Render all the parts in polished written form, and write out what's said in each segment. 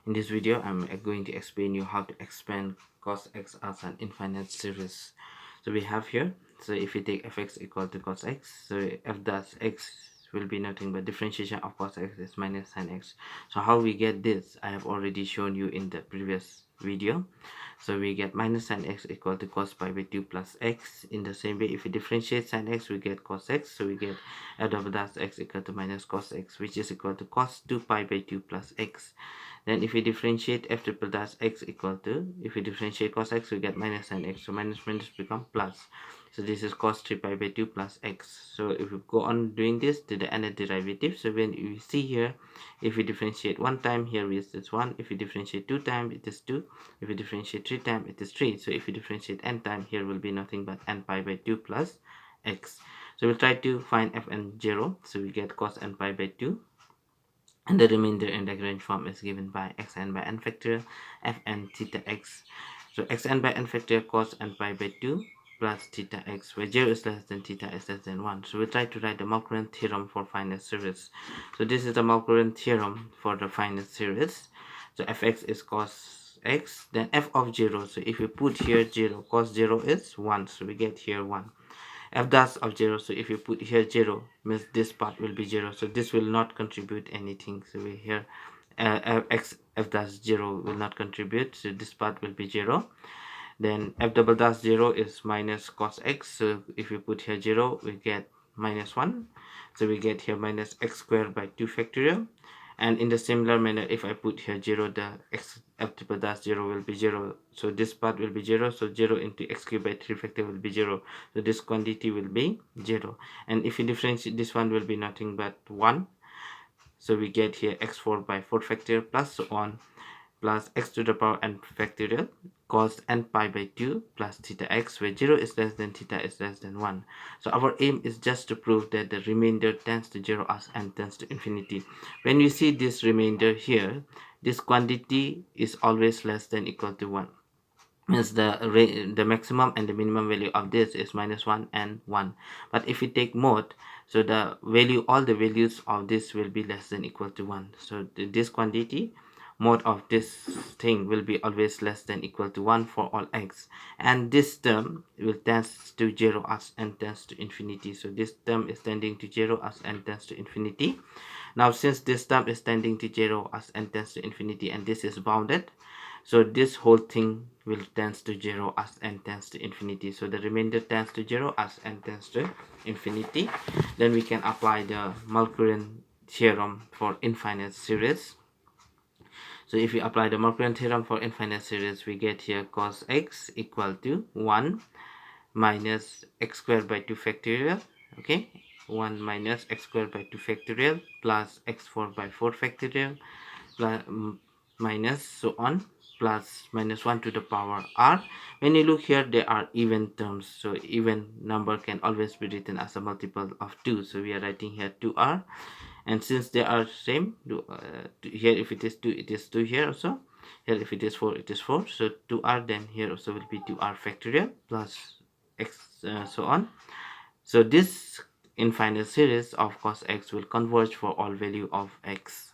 In this video, I'm going to explain you how to expand cos x as an infinite series. So we have here, so if we take fx equal to cos x, so f dash x will be nothing but differentiation of cos x is minus sin x. So how we get this, I have already shown you in the previous video. So we get minus sin x equal to cos pi by 2 plus x. In the same way, if we differentiate sin x, we get cos x. So we get f double dash x equal to minus cos x, which is equal to cos 2 pi by 2 plus x. Then if we differentiate f triple dash x equal to, if we differentiate cos x, we get minus sin x. So minus minus become plus. So this is cos 3 pi by 2 plus x. So if we go on doing this to the nth derivative, so when you see here, if we differentiate one time, here is this 1. If we differentiate 2 times, it is 2. If we differentiate 3 times, it is 3. So if we differentiate n time, here will be nothing but n pi by 2 plus x. So we'll try to find fn 0. So we get cos n pi by 2. And the remainder in Lagrange form is given by xn by n factorial fn theta x. So xn by n factorial cos n pi by 2 plus theta x, where 0 is less than theta is less than 1. So we try to write the Maclaurin theorem for finite series. So this is the Maclaurin theorem for the finite series. So fx is cos x, then f of 0. So if we put here 0, cos 0 is 1. So we get here 1. F dash of 0, so if you put here 0, means this part will be 0, so this will not contribute anything. So we here f dash 0 will not contribute, so this part will be 0. Then f double dash 0 is minus cos x, so if you put here 0, we get minus 1. So we get here minus x squared by 2 factorial. And in the similar manner, if I put here 0, the x f triple dash 0 will be 0. So this part will be 0. So 0 into x cubed by 3 factorial will be 0. So this quantity will be 0. And if you differentiate, this one will be nothing but 1. So we get here x4 by 4 factorial plus so on, plus x to the power n factorial cos n pi by 2 plus theta x, where 0 is less than theta is less than 1. So our aim is just to prove that the remainder tends to 0 as n tends to infinity. When we see this remainder here, this quantity is always less than equal to 1. Means the maximum and the minimum value of this is minus 1 and 1. But if we take mode, so the value, all the values of this will be less than equal to 1. So this quantity, mode of this thing, will be always less than equal to 1 for all x, and this term will tends to 0 as n tends to infinity. So this term is tending to 0 as n tends to infinity. Now since this term is tending to 0 as n tends to infinity and this is bounded, so this whole thing will tends to 0 as n tends to infinity. So the remainder tends to 0 as n tends to infinity. Then we can apply the Maclaurin theorem for infinite series. So if we apply the Maclaurin theorem for infinite series, we get here cos x equal to 1 minus x squared by 2 factorial. Okay, 1 minus x squared by 2 factorial plus x4 by 4 factorial plus minus so on plus minus 1 to the power r. When you look here, they are even terms, so even number can always be written as a multiple of 2. So we are writing here 2r, and since they are same, here if it is 2, it is 2 here also. Here if it is 4, it is 4. So 2r, then here also will be 2r factorial plus x so on. So this infinite series of cos x will converge for all value of x.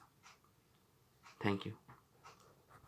Thank you.